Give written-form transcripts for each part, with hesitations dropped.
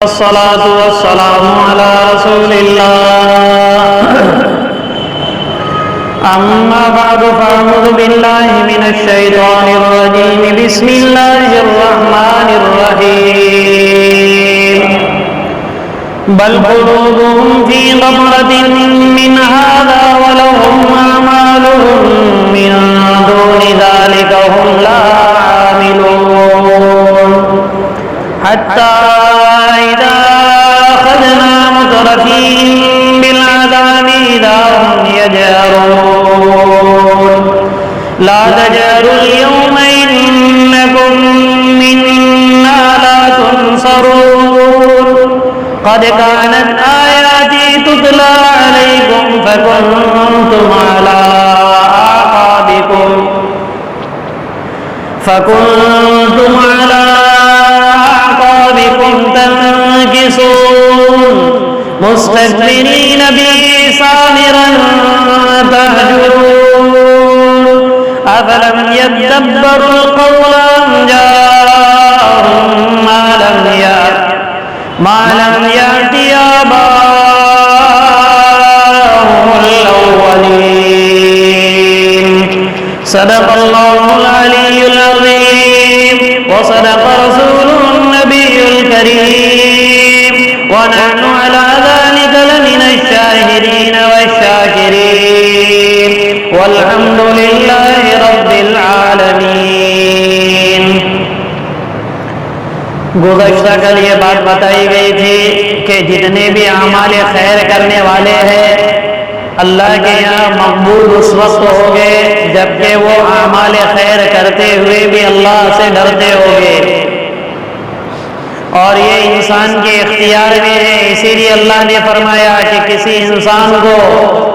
الصلاة والسلام على رسول الله أما بعد فأعوذ بالله من الشيطان الرجيم بسم الله الرحمن الرحيم بل قلوبهم في غمرة من هذا ولهم أعمال من دون ذلك هم لا عاملون حتى إذا أخذنا مترفين بالعذاب إذا هم يجأرون لا تجأروا اليوم إنكم منا لا تنصرون قد كانت آياتي تتلى عليكم فكنتم على أعقابكم تنكصون مستكبرين به سامرا تهجرون أفلم يدبروا القول أم جاءهم ما لم يأت آباءهم الأولين صدق الله العلي العظيم وصدق رسوله النبي الكريم ونحن على ذلك لمن الشاهدين والشاكرين والحمد لله رب العالمین۔ گزشتہ کل یہ بات بتائی گئی تھی کہ جتنے بھی اعمال خیر کرنے والے ہیں اللہ کے یہاں مقبول اس وقت ہوگے جبکہ وہ اعمال خیر کرتے ہوئے بھی اللہ سے ڈرتے ہوگے، اور یہ انسان کے اختیار میں ہے۔ اسی لیے اللہ نے فرمایا کہ کسی انسان کو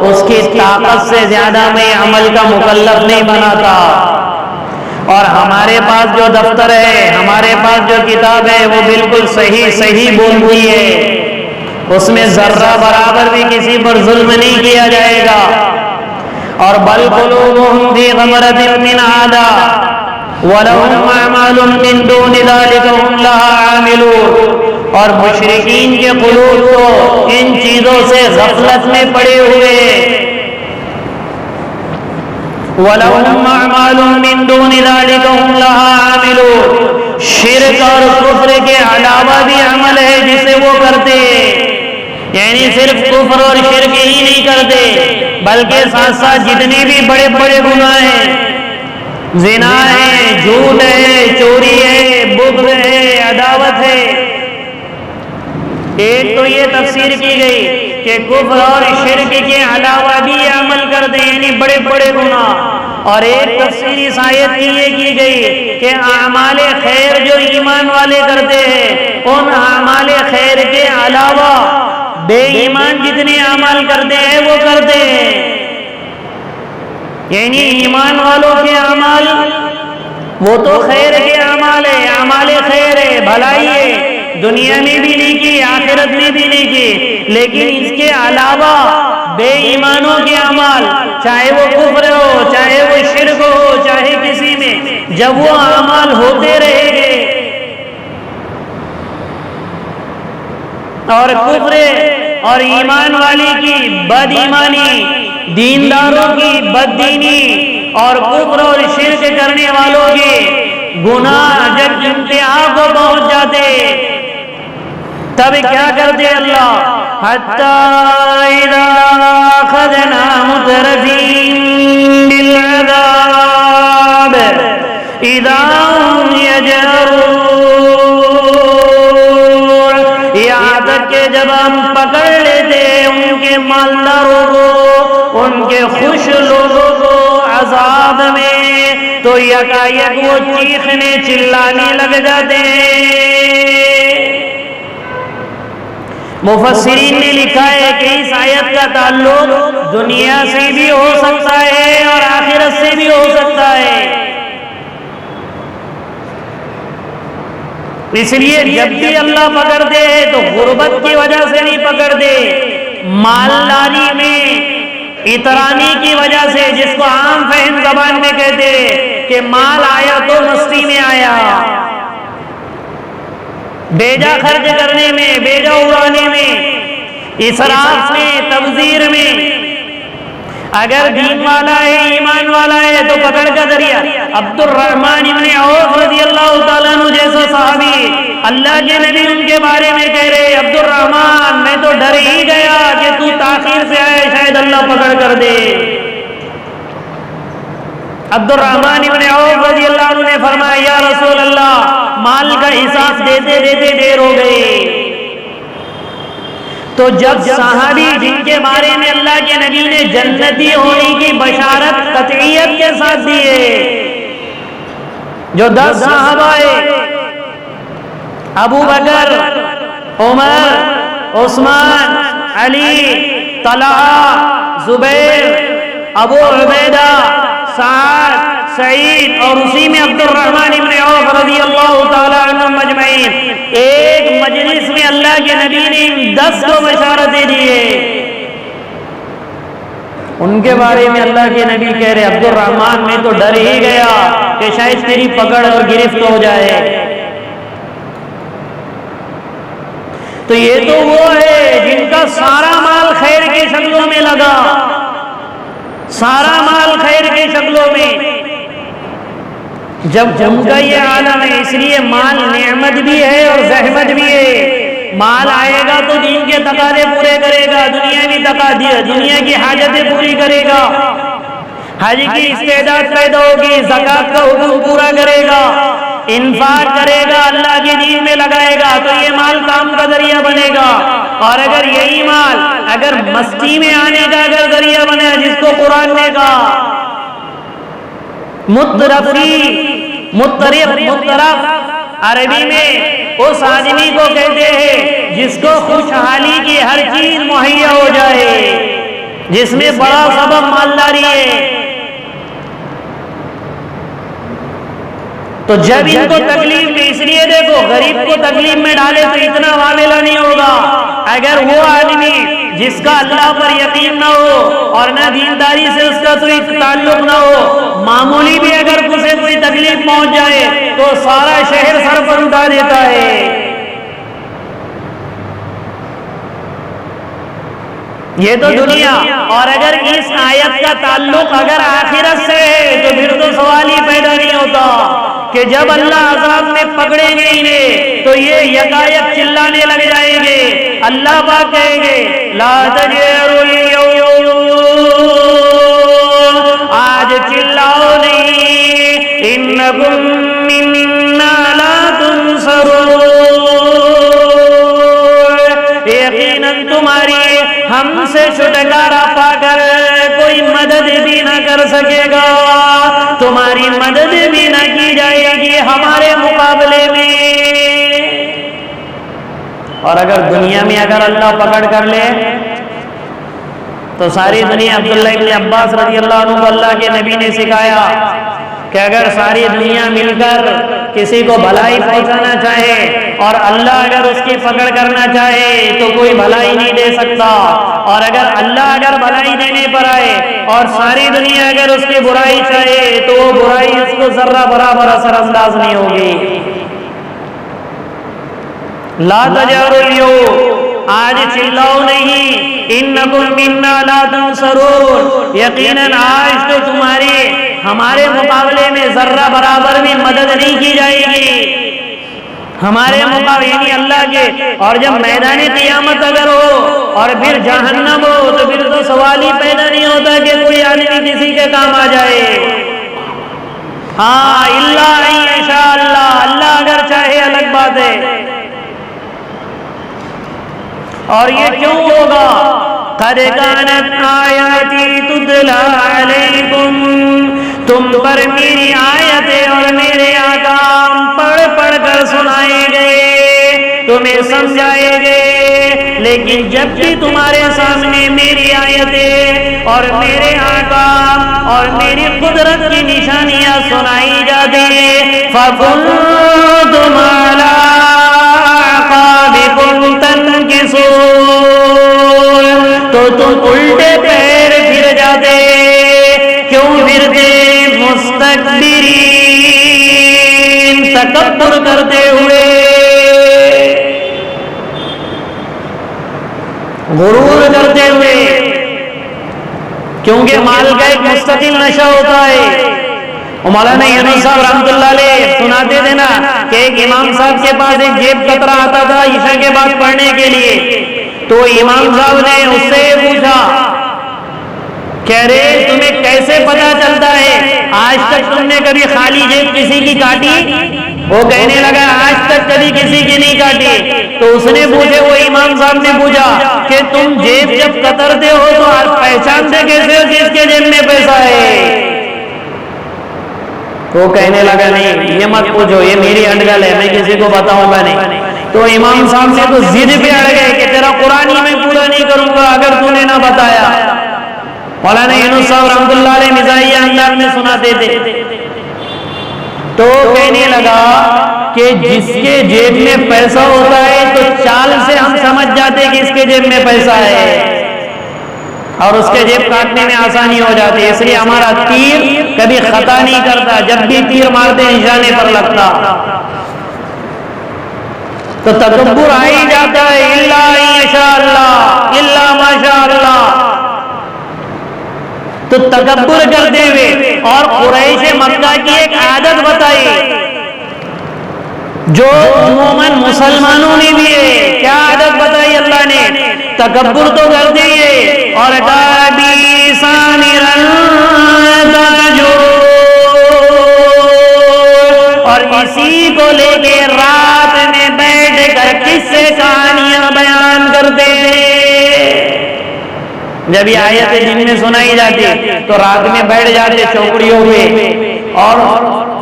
اس کی طاقت سے زیادہ میں عمل کا مکلف نہیں بناتا، اور ہمارے پاس جو دفتر ہے، ہمارے پاس جو کتاب ہے، وہ بالکل صحیح بولتی ہے، اس میں ذرہ برابر بھی کسی پر ظلم نہیں کیا جائے گا۔ اور بل قلوبهم فی غمرة من هذا ولهم اعمال من دون ذلك هم لها عاملون، اور مشرکین کے قلوب تو ان چیزوں سے غفلت میں پڑے ہوئے، وَلَهُمْ أَعْمَالٌ مِّن دُونِ ذَلِكَ هُمْ لَهَا عَامِلُونَ، شرک اور کفر کے علاوہ بھی عمل ہے جسے وہ کرتے ہیں، یعنی صرف کفر اور شرک ہی نہیں کرتے بلکہ ساتھ ساتھ جتنے بھی بڑے بڑے گناہ ہیں، زنا ہے، جھوٹ ہے، چوری ہے، بغض ہے، عداوت ہے۔ ایک تو یہ تفسیر کی گئی کہ کفر اور شرک کے علاوہ بھی یہ عمل کرتے ہیں، یعنی بڑے بڑے گناہ، اور ایک تفسیر اس آیت کی یہ کی گئی کہ اعمال خیر جو ایمان والے کرتے ہیں ان اعمال خیر کے علاوہ بے ایمان جتنے اعمال کرتے ہیں وہ کرتے ہیں، یعنی ایمان والوں کے اعمال وہ تو خیر کے اعمال ہے، اعمال خیر ہے، بھلائی ہے، دنیا میں بھی نہیں کی، آخرت میں بھی نہیں کی، لیکن اس کے علاوہ بے ایمانوں کے اعمال، چاہے وہ کفر ہو، چاہے وہ شرک ہو، چاہے کسی میں، جب وہ اعمال ہوتے رہیں گے اور کفر اور ایمان والی کی بد ایمانی، دینداروں کی بد دینی اور کفر اور شرک کرنے والوں کے گناہ جب انتہا کو پہنچ جاتے تب کیا کرتے اللہ؟ حتی اذا اخذنا مترفین بالعذاب اذا هم یجأرون، یہاں تک کہ جب ہم پکڑ لیتے ان کے مالداروں کو، ان کے خوش لوگوں کو عذاب میں، تو یکایک وہ چیخنے چلانے لگ جاتے ہیں۔ مفسرین نے لکھا ہے کہ اس آیت کا تعلق دنیا سے بھی ہو سکتا ہے اور آخرت سے بھی ہو سکتا ہے، اس لیے جب بھی اللہ پکڑتے ہیں تو غربت کی وجہ سے نہیں پکڑتے، مالداری میں اترانی کی وجہ سے، جس کو عام فہم زبان میں کہتے ہیں کہ مال آیا تو مستی میں آیا، بیجا خرچ کرنے میں، اسراف میں، تبذیر میں. اگر دین والا ہے، ایمان والا ہے تو پکڑ کا ذریعہ. عبد الرحمن ابن عوف رضی اللہ تعالیٰ عنہ جیسا صحابی، اللہ کے نبی ان کے بارے میں کہہ رہے عبد الرحمن میں تو ڈر ہی گیا کہ تو تاخیر سے آئے، شاید اللہ پکڑ کر دے. عبد الرحمن ابن عوف رضی اللہ عنہ نے فرمایا یا رسول اللہ مال کا حساب دیتے دیتے دیر ہو گئی. تو جب صحابی جن کے بارے میں اللہ کے نبی نے جنتی ہونے کی بشارت قطعیت کے ساتھ دیے، جو 10 صحابہ ابو بکر، عمر، عثمان، علی، طلحہ، زبیر، ابو عبیدہ، سعد، سعید اور اسی میں عبد الرحمن ابن عوف رضی اللہ تعالی عنہ مجمعین، ایک مجلس میں اللہ کے نبی نے ان 10 کو بشارتیں دیے. ان کے بارے میں اللہ کے نبی کہہ رہے عبد الرحمن میں تو ڈر ہی گیا کہ شاید تیری پکڑ اور گرفت ہو جائے. تو یہ تو وہ ہے جن کا سارا مال خیر کی شکلوں میں لگا، سارا مال خیر کی شکلوں میں. جب کا یہ عالم ہے، اس لیے مال نعمت بھی ہے اور زحمت بھی ہے. مال آئے گا تو دین کے تقاضے پورے کرے گا، دنیا کی حاجتیں پوری کرے گا، حج کی استعداد پیدا ہوگی، زکوٰۃ کا حکم پورا کرے گا، انفاق کرے گا، اللہ کے دین میں لگائے گا، تو یہ مال کام کا ذریعہ بنے گا. اور اگر یہی مال اگر مستی میں آنے کا اگر ذریعہ بنے، جس کو قرآن نے کہا مترف عربی میں اس آدمی کو کہتے ہیں جس کو خوشحالی کی ہر چیز مہیا ہو جائے، جس میں بڑا سبب مالداری ہے. تو جب ان کو تکلیف میں، اس لیے دیکھو غریب کو تکلیف میں ڈالے تو اتنا معاملہ نہیں ہوگا. اگر وہ آدمی جس کا اللہ پر یقین نہ ہو اور نہ دینداری سے اس کا کوئی تعلق نہ ہو، معمولی بھی اگر اسے کوئی تکلیف پہنچ جائے تو سارا شہر سر پر اٹھا دیتا ہے. یہ تو دنیا. اور اگر اس آیت کا تعلق اگر آخرت سے ہے تو پھر تو سوال ہی پیدا نہیں ہوتا کہ جب اللہ عذاب میں پکڑیں گے انہیں تو یہ یکایک چلانے لگ جائیں گے. اللہ پاک کہیں گے لا تجروا اليوم، آج چلاؤ نہیں، انکم منا لا تنصرون، یقیناً تمہاری ہم سے چھٹکارا پا کر کوئی مدد بھی نہ کر سکے گا، تمہاری مدد بھی نہ کی جائے گی ہمارے مقابلے میں. اور اگر دنیا میں اگر اللہ پکڑ کر لے تو ساری دنیا، عبداللہ ابن عباس رضی اللہ عنہ کو اللہ کے نبی نے سکھایا کہ اگر ساری دنیا مل کر کسی کو بھلائی پہنچانا چاہے اور اللہ اگر اس کی پکڑ کرنا چاہے تو کوئی بھلائی نہیں دے سکتا. اور اگر اللہ اگر بھلائی دینے پر آئے اور ساری دنیا اگر اس کی برائی چاہے تو وہ برائی اس کو ذرہ برابر اثر انداز نہیں ہوگی. لا تجاروا اليوم، آج چلاؤ نہیں، انکم منا لا تنصرون، یقیناً آج تو تمہاری ہمارے مقابلے میں ذرہ برابر بھی مدد نہیں کی جائے گی ہمارے مقابلے، یعنی اللہ کے. اور جب میدان قیامت اگر ہو اور پھر جہنم ہو تو پھر تو سوال ہی پیدا نہیں ہوتا کہ کوئی آدمی کسی کے کام آ جائے. ہاں الا ان یشاء اللہ، اللہ اگر چاہے الگ بات ہے. اور یہ کیوں ہوگا؟ قد کانت آیاتی تتلی علیکم، تم پر میری آیتیں اور میرے احکام پڑھ پڑھ کر سنائے گئے، تمہیں سمجھائے گئے. لیکن جب بھی تمہارے سامنے میری آیتیں اور میرے احکام اور میری قدرت کی نشانیاں سنائی جاتی ہیں فَكُنْتُمْ عَلَىٰ أَعْقَابِكُمْ تَنْكِصُونَ، تو تم الٹے پیر پھر جاتے. کیوں پھرتے؟ مستکبرین، تکبر کرتے ہوئے. غرور کرتے ہوئے، کیونکہ مال کا ایک مستقل نشہ ہوتا ہے۔ مولانا یونس صاحب رحمۃ اللہ علیہ سناتے تھے نا کہ ایک امام صاحب کے پاس ایک جیب کترا آتا تھا عشاء کے بعد پڑھنے کے لیے، تو امام صاحب نے اس سے یہ پوچھا، کہہ رہے تمہیں کیسے پتا چلتا ہے، آج تک تم نے کبھی خالی جیب کسی کی کاٹی؟ وہ کہنے لگا آج تک کبھی کسی کی نہیں کاٹی۔ تو اس نے پوچھے، وہ امام صاحب نے پوچھا کہ تم جیب جب کترتے ہو تو آپ پہچانتے کیسے ہو کس کے جیب میں پیسہ ہے؟ وہ کہنے لگا نہیں یہ مت پوچھو، یہ میری اٹکل ہے، میں کسی کو بتاؤں گا نہیں۔ تو امام صاحب سے تو ضد پہ اڑ گئے کہ تیرا قرآن ہی میں پورا نہیں کروں گا اگر تو نے نہ بتایا۔ مولانا یونس صاحب رحمۃ اللہ علیہ مزاحیہ انداز میں سناتے تھے، تو کہنے لگا کہ جس کے جیب میں پیسہ ہوتا ہے تو چال سے ہم سمجھ جاتے کہ اس کے جیب میں پیسہ ہے، اور اس کے جیب کاٹنے میں آسانی ہو جاتی ہے، اس لیے ہمارا تیر کبھی خطا نہیں کرتا، جب بھی تیر مارتے نشانے پر لگتا۔ تو تکبر آ ہی جاتا ہے، الا انشاء اللہ، الا ماشاء اللہ۔ تو تکبر کرتے ہوئے، اور قریش مکہ کی ایک عادت بتائی جو عموماً مسلمانوں نے بھی ہے۔ کیا عادت بتائی اللہ نے؟ تکبر تو کرتے ہی ہے، اور اور اسی کو لے کے رات میں بیٹھ کر قصے کہانیاں بیان کرتے ہیں۔ جب یہ آیتیں جن میں سنائی جاتی تو رات میں بیٹھ جاتے چوکڑیوں میں، اور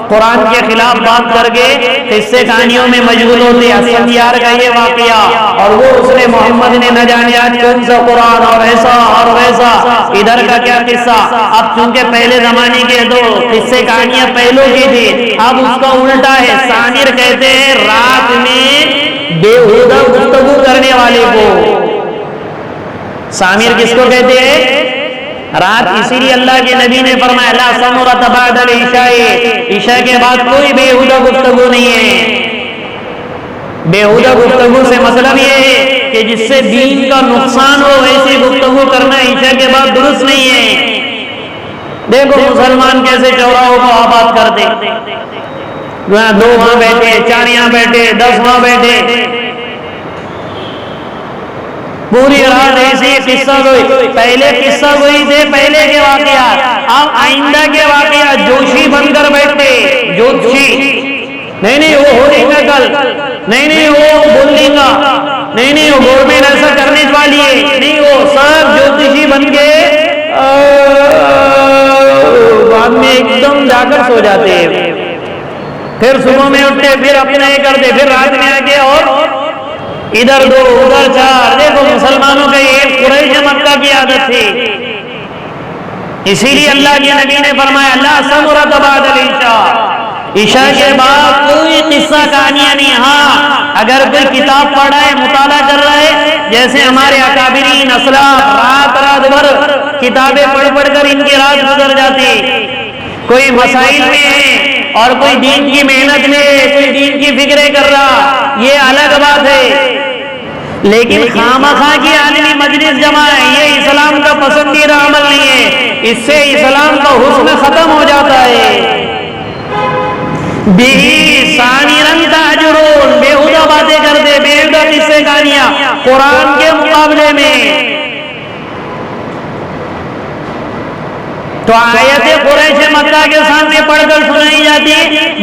قرآن کے خلاف بات کر کے قصے کہانیوں میں مشغول ہوتے۔ اسفندیار کا یہ واقعہ، اور وہ اس نے محمد نے نہ جانے آج کون سا قرآن، اور ایسا اور ویسا، ادھر کا کیا قصہ۔ اب چونکہ پہلے زمانے کے تو قصے کہانیاں پہلوں کی تھی، اب اس کا الٹا ہے۔ سامر کہتے ہیں رات میں بےہودہ گفتگو کرنے والے کو۔ سامر کس کو کہتے ہیں؟ رات، اسی لیے اللہ کے نبی نے فرمایا لا سمرۃ بعد العشاء، عشاء کے بعد کوئی بےہودہ گفتگو نہیں ہے۔ بےہودہ گفتگو سے مطلب یہ ہے کہ جس سے دین کا نقصان ہو ایسی گفتگو کرنا عشاء کے بعد درست نہیں ہے۔ دیکھو مسلمان کیسے چوراہوں کو آباد کرتے، 2 وہاں بیٹھے، 4 یہاں بیٹھے، 10 وہاں بیٹھے، پوری رات ایسی قصہ گوئی۔ پہلے قصہ گوئی تھے پہلے کے واقعات، اب آئندہ کے واقعات جوشی بن کر بیٹھتے، جوشی نہیں وہ ہو دے گا کل، نہیں وہ بول دے گا، نہیں وہ گورنمنٹ ایسا کرنے والی ہے، نہیں وہ سب جوتشی بن کے بعد میں ایک دم جا کر سو جاتے ہیں، پھر صبح میں اٹھتے، پھر اپنا یہ کرتے، پھر رات میں آ کے اور ادھر 2 ادھر 4۔ دیکھو مسلمانوں کا یہ قریش مکہ کی عادت تھی، اسی لیے اللہ کے نبی نے فرمایا لا سمرۃ بعد العشاء، عشاء کے بعد کوئی قصہ کہانیاں نہیں۔ ہاں اگر کوئی کتاب پڑھ رہا ہے، مطالعہ کر رہا ہے، جیسے ہمارے اکابرین اسلاف رات بھر کتابیں پڑھ کر ان کی رات گزر جاتی، کوئی مسائل میں ہے اور کوئی دین کی محنت میں، کوئی دین کی فکریں کر رہا، یہ الگ بات ہے۔ لیکن خامخواہ کی عالمی مجلس جمع ہے، یہ اسلام کا پسندیدہ عمل نہیں ہے، اس سے اسلام کا حسن ختم ہو جاتا ہے۔ بِهِ سَامِرًا تَأْجُرُونَ، بےہودہ باتیں کرتے، بےہودہ قصے کہانیاں قرآن کے مقابلے میں۔ تو آیت قریش مکہ کے سامنے پڑھ کر سنائی جاتی،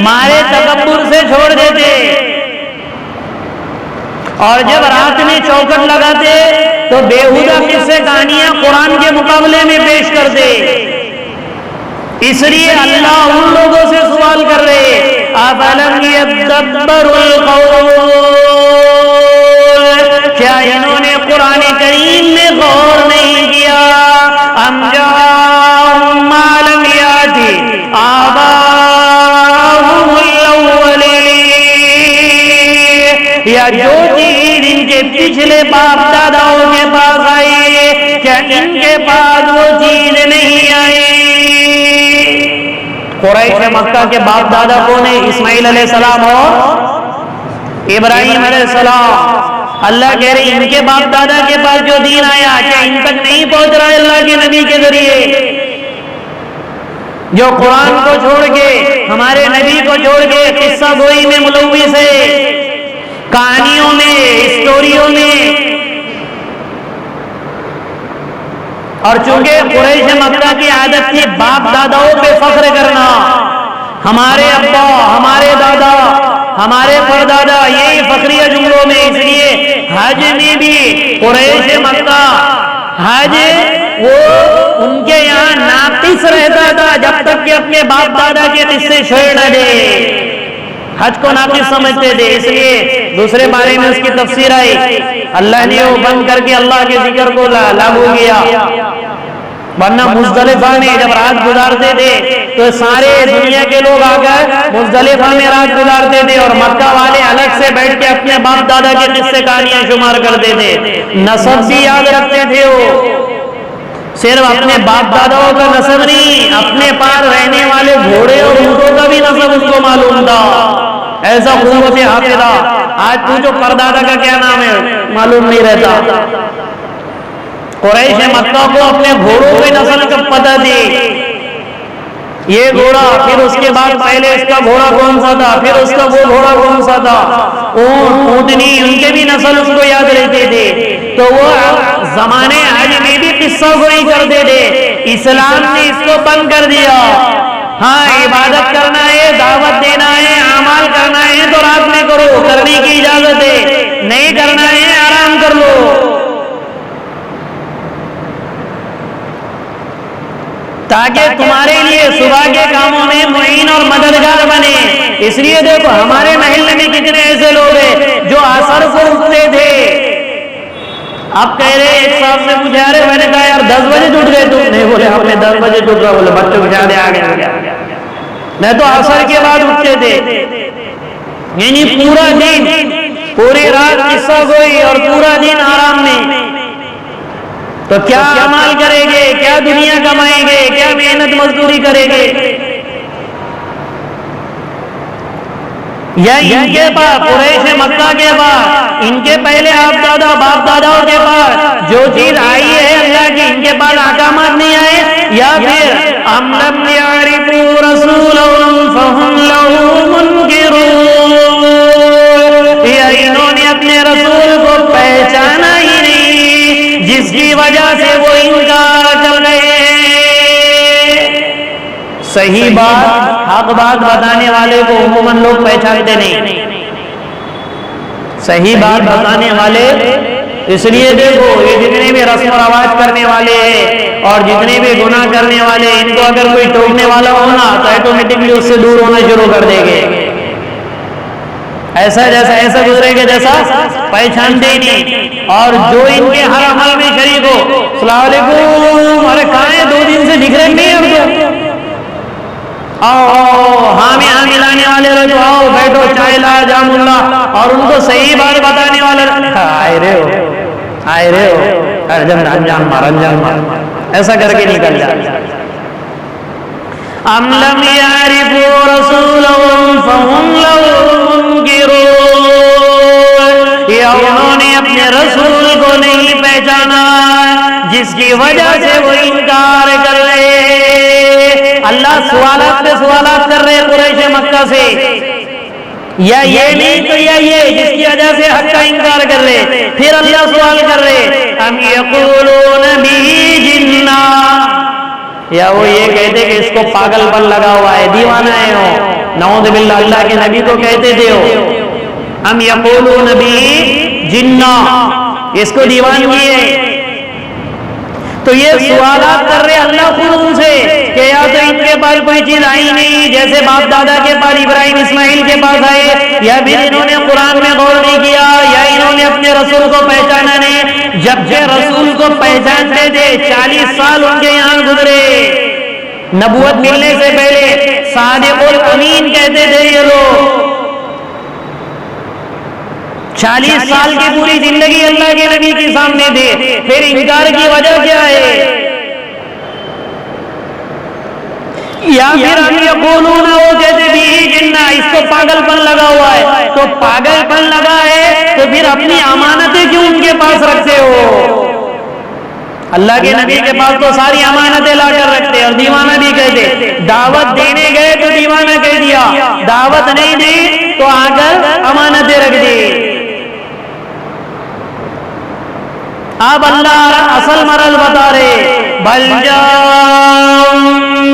مارے تکبر سے چھوڑ دیتے، اور جب رات میں چوکٹ لگاتے تو بےہودہ قصے کہانیاں قرآن کے مقابلے میں پیش کرتے۔ اس لیے اللہ ان لوگوں سے سوال کر رہے اَفَلَمْ يَدَّبَّرُوا الْقَوْلَ، کیا انہوں نے قرآن کریم میں غور نہیں کیا؟ أَمْ جَاءَهُم مَّا لَمْ يَأْتِ آبَاءَهُمُ الْأَوَّلِينَ، یا جو چیز ان کے پچھلے باپ داداؤں کے پاس آئی، کیا ان کے پاس وہ چیز نہیں آئی؟ قریش مکہ کے باپ دادا کون ہے؟ اسماعیل علیہ السلام اور ابراہیم علیہ السلام۔ اللہ کہہ رہے ان کے باپ دادا کے پاس جو دین آیا کیا ان تک نہیں پہنچ رہا ہے اللہ کے نبی کے ذریعے؟ جو قرآن کو چھوڑ کے ہمارے نبی کو چھوڑ کے قصہ گوئی میں ملوث ہے، کہانیوں میں، اسٹوریوں میں. اور چونکہ قریش مکہ کی عادت تھی باپ داداؤں پہ فخر کرنا، ہمارے ابا، ہمارے دادا، ہمارے پردادا، یہی فخریہ جملوں میں. اس لیے حج میں بھی قریش مکہ حج وہ ان کے یہاں ناقص رہتا تھا جب تک کہ اپنے باپ دادا کے قصے چھوڑ نہ دے. حج کو ناقص سمجھتے تھے، اس لیے دوسرے بارے میں اس کی تفسیر آئی، اللہ نے وہ بند کر کے اللہ کے ذکر کو لاگو کیا. ورنہ مزدلفہ میں جب رات گزارتے تھے تو سارے دنیا کے لوگ آ کر مزدلفہ میں رات گزارتے تھے، اور مکہ والے الگ سے بیٹھ کے اپنے باپ دادا کے قصے کہانیاں شمار کرتے تھے. نسب بھی یاد رکھتے تھے، وہ صرف اپنے باپ داداؤں کا نسب نہیں، اپنے پاس رہنے والے گھوڑے اور اونٹوں کا بھی نسب ان کو معلوم تھا. ایسا قوت حافظہ. آج پوچھو پردادا کا کیا نام ہے، معلوم نہیں رہتا. قریش مکہ کو اپنے گھوڑوں کی نسل کا پتہ تھی، یہ گھوڑا، پھر اس کے بعد پہلے اس کا گھوڑا کون سا تھا، پھر اس کا وہ گھوڑا کون سا تھا، اونٹ، اونٹنی، ان کے بھی نسل اس کو یاد رہتے تھے. تو وہ زمانے حج میں بھی قصہ گوئی کرتے تھے. اسلام نے اس کو بند کر دیا. ہاں عبادت کرنا ہے، دعوت دینا ہے، اعمال کرنا ہے تو رات میں کرو، کرنے کی اجازت ہے، نہیں کرنا ہے آرام کر لو، تاکہ تمہارے لیے صبح کے کاموں میں معین اور مددگار بنے. اس لیے دیکھو ہمارے محلے میں کتنے ایسے لوگ ہیں جو عصر کو اٹھتے تھے. آپ کہہ رہے ایک صاحب سے پوچھا، ارے میں نے کہا یار 10 بجے اٹھ گئے تم؟ نہیں بولے ہم نے 10 بجے اٹھ رہا. بولے بچوں کو جانے آ گئے، میں تو عصر کے بعد اٹھتے تھے. یعنی پورا دن، پوری رات قصہ گوئی اور پورا دن آرام میں. تو کیا عمل کریں گے، کیا دنیا کمائیں گے، کیا محنت مزدوری کریں گے؟ یا ان کے پاس قریش مکہ کے پاس، ان کے پہلے آپ دادا باپ داداؤں کے پاس جو چیز آئی ہے اللہ کی، ان کے پاس احکامات نہیں آئے؟ یا پھر ام لم یعرفوا رسولهم فهم له منکرون، یا انہوں نے اپنے رسول کو پہچانا ہی نہیں جس کی وجہ سے وہ انکار کر رہے ہیں. صحیح بات، حق بات بتانے والے کو عموماً لوگ پہچانتے نہیں. صحیح بات بتانے والے، اس لیے دیکھو یہ جتنے بھی رسم و رواج کرنے والے ہیں اور جتنے بھی گناہ کرنے والے، ان کو اگر کوئی ٹوکنے والا ہونا تو ایٹومیٹکلی اس سے دور ہونا شروع کر دیں گے. ایسا گزرے گا جیسا پہچانتے ہی نہیں. اور جو ان کے ہر عمل میں شریک ہو، السلام علیکم، ارے کہاں ہیں 2 دن سے دکھ رہے نہیں ہم کو، آؤ ہاں میں ہاں ملانے والے رہے تو آؤ بیٹھو چائے لا جام اللہ، اور ان کو صحیح بات بتانے والے آئے رہے ہو انجان مار، ایسا کر کے نکل جائے. ام لم یعرفوا رسولهم فهم له منکرون، یا انہوں نے اپنے رسول کو نہیں پہچانا جس کی وجہ سے وہ انکار کر رہے ہیں. اللہ سوالات پہ سوالات کر رہے قریش مکہ سے، یا یہ نہیں تو یا یہ جس کی وجہ سے حق کا انکار کر رہے. پھر اللہ سوال کر رہے ام یقولون به جنہ، یا وہ یہ کہتے کہ اس کو پاگل پن لگا ہوا ہے، دیوانہ ہے ہو. نعوذ باللہ، اللہ کے نبی کو کہتے تھے ہو ام یقولون به جنہ، اس کو دیوانگی ہے. تو یہ سوالات کر رہے اللہ خود ان سے کہ یا تو ان کے پاس کوئی چیز آئی نہیں جیسے باپ دادا کے پاس ابراہیم اسماعیل کے پاس آئے، یا پھر انہوں نے قرآن میں غور نہیں کیا، یا انہوں نے اپنے رسول کو پہچانا نہیں. جبکہ رسول کو پہچانتے تھے، 40 سال ان کے یہاں گزرے، نبوت ملنے سے پہلے صادق الامین کہتے تھے یہ لوگ. 40 سال کی پوری زندگی اللہ کے نبی کے سامنے تھے، پھر انکار کی وجہ کیا ہے؟ یا پھر ہم یقولون وہ کہتے بھی جنہ اس کو پاگل پن لگا ہوا ہے، تو پاگل پن لگا ہے تو پھر اپنی امانتیں کیوں ان کے پاس رکھتے ہو؟ اللہ کے نبی کے پاس تو ساری امانتیں لا کر رکھتے اور دیوانہ بھی کہتے، دعوت دینے گئے تو دیوانہ کہہ دیا، دعوت نہیں دی تو آ کر امانتیں رکھ دی۔ اب اللہ اصل مرض بتا رہے، بل جاءہم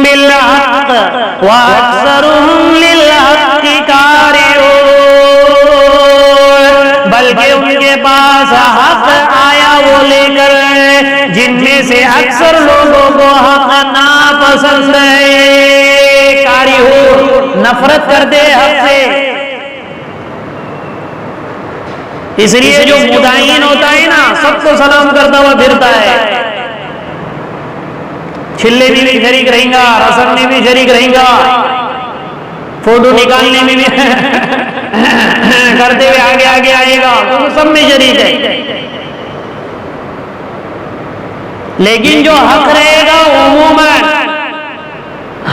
بالحق واکثرہم للحق کارہون، بلکہ ان کے پاس حق آیا وہ لے کر جن میں سے اکثر لوگوں کو حق ناپسند ہے، کارہون نفرت کرتے حق سے۔ اس لیے جو مدعین ہوتا ہے نا سب کو سلام کرتا ہوا پھرتا ہے، چھلے میں بھی شریک رہیں گا، رسم میں بھی شریک رہیں گا، فوٹو نکالنے میں بھی کرتے ہوئے آگے آگے آئے گا، تو سب میں شریک ہے۔ لیکن جو حق رہے گا عموماً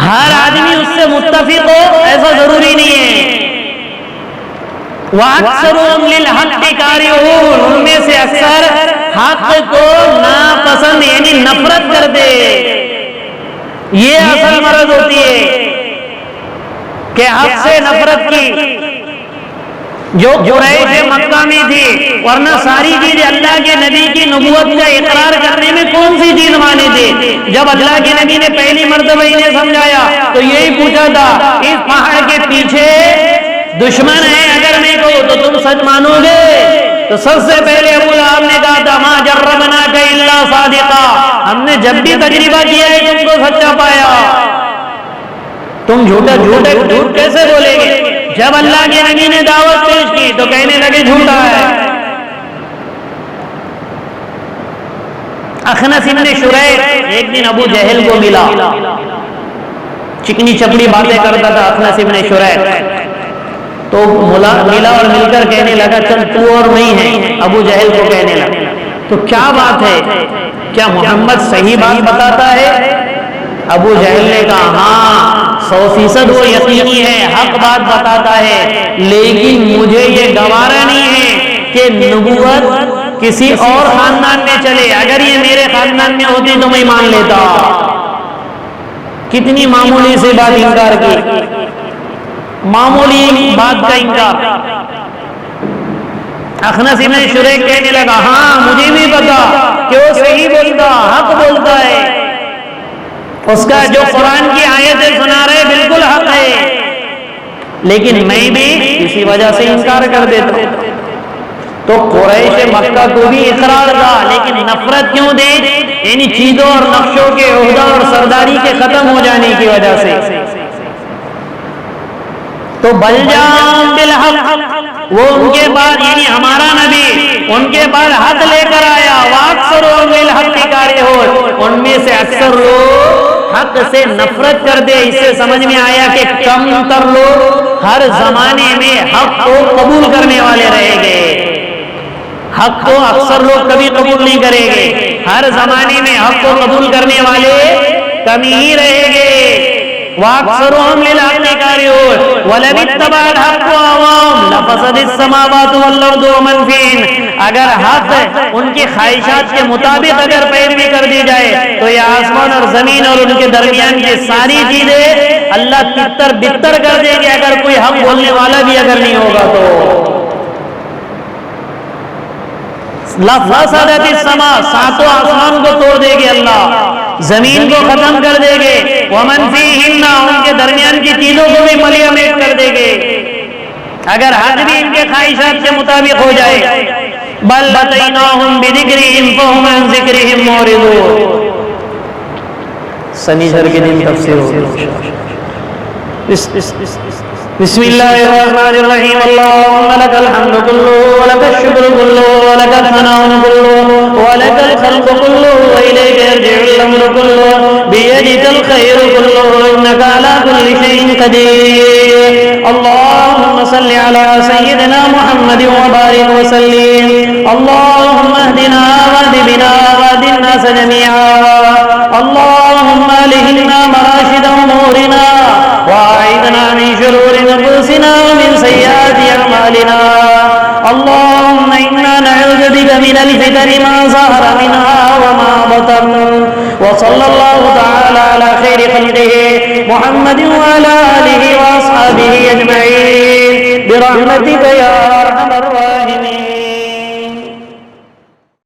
ہر آدمی اس سے متفق ہو ایسا ضروری نہیں ہے۔ وَأَكْثَرُهُمْ لِلْحَقِّ كَارِهُونَ، ان میں سے اکثر حق کو ناپسند یعنی نفرت کر دے۔ یہ اصل مرض ہوتی ہے کہ حق سے نفرت کی، جو قریش مکہ میں تھی، ورنہ ساری چیزیں اللہ کے نبی کی نبوت کا اقرار کرنے میں کون سی چیز مانی تھی؟ جب اللہ کے نبی نے پہلی مرتبہ انہیں سمجھایا تو یہی پوچھا تھا، اس پہاڑ کے پیچھے دشمن ہے اگر میں کہوں تو تم سچ مانو گے؟ تو سب سے پہلے ابو لہب نے کہا تھا، ما جربناک الا صادقا، ہم نے جب بھی تجربہ کیا ہے تم کو سچا پایا، تم جھوٹ کیسے بولیں گے؟ جب اللہ کے نبی نے دعوت پیش کی تو کہنے لگے جھوٹا ہے۔ اخنس ابن شریح ایک دن ابو جہل کو ملا، چکنی چپڑی باتیں کرتا تھا اخنس ابن شریح، تو ملا اور مل کر کہنے لگا چل تو اور نہیں ہے، ابو جہل کو کہنے لگا تو کیا بات ہے، کیا محمد صحیح بات بتاتا ہے؟ ابو جہل نے کہا ہاں 100% وہ یقینی ہے، حق بات بتاتا ہے، لیکن مجھے یہ گوارا نہیں ہے کہ نبوت کسی اور خاندان میں چلے، اگر یہ میرے خاندان میں ہوتی تو میں مان لیتا۔ کتنی معمولی سی بات انکار کی، معمولی بات کا انکار۔ اخنس ابن شریح کہنے لگا ہاں مجھے بھی پتا کہ وہ صحیح بولتا، حق بولتا ہے، اس کا جو قرآن کی آیتیں سنا رہے بالکل حق ہے، لیکن میں بھی اسی وجہ سے انکار کر دیتا ہوں۔ تو قریش مکہ کو بھی اقرار تھا، لیکن نفرت کیوں دے؟ یعنی چیزوں اور نقشوں کے عہدہ اور سرداری کے ختم ہو جانے کی وجہ سے۔ تو بل جاءہم بالحق، وہ ان کے بعد یعنی ہمارا نبی ان کے بعد حق لے کر آیا، واکثرہم للحق کارہون، ان میں سے اکثر لوگ حق سے نفرت کر دے۔ اس سے سمجھ میں آیا کہ کم تر لوگ ہر زمانے میں حق کو قبول کرنے والے رہیں گے، حق کو اکثر لوگ کبھی قبول نہیں کریں گے، ہر زمانے میں حق کو قبول کرنے والے کم ہی رہیں گے۔ وَأَكْثَرُهُمْ لِلْحَقِّ كَارِهُونَ وَلَوِ اتَّبَعَ الْحَقُّ أَهْوَاءَهُمْ لَفَسَدَتِ السَّمَاوَاتُ وَالْأَرْضُ وَمَنْ فِيهِنَّ، اگر حق ان کی خواہشات کے مطابق اگر پیروی کر دی جائے تو یہ آسمان اور زمین اور ان کے درمیان کی ساری چیزیں اللہ تتر بتر کر دے گی، اگر کوئی حق بولنے والا بھی اگر نہیں ہوگا تو۔ لَفَسَدَتِ السَّمَاءُ، ساتوں آسمان کو توڑ دے گے اللہ، زمین کو ختم کر دے گے، وَمَنْ فِيهِنَّ، ان کے درمیان کی چیزوں کو بھی ملیہ میٹ کر دے گے، اگر حق بھی ان کے خواہشات کے مطابق ہو جائے۔ بَلْ أَتَيْنَاهُمْ بِذِكْرِهِمْ فَهُمْ عَنْ ذِكْرِهِمْ مُعْرِضُونَ۔ سنیچر کے دن تفسیر ہوگی۔ بسم اللہ الرحمن الرحیم، اللہم لک الحمد کلہ ولک الشکر کلہ ولک الثناء کلہ ولک الخلق کلہ وإلیک یرجع الامر کلہ بیدک الخیر کلہ انک علی کل شیء قدیر۔ اللہم صل علی سیدنا محمد وبارک وسلم۔ اللہم اہدنا واہد بنا واہد الناس جميعا۔ اللہم الہمنا مراشد امورنا أنفسنا ومن سيئات أعمالنا اللهم إنا نعوذ بك من الفتن ما ظهر منها وما بطن وصلى الله تعالى على خير خلقه محمد وعلى آله وأصحابه أجمعين برحمتك يا أرحم الراحمين.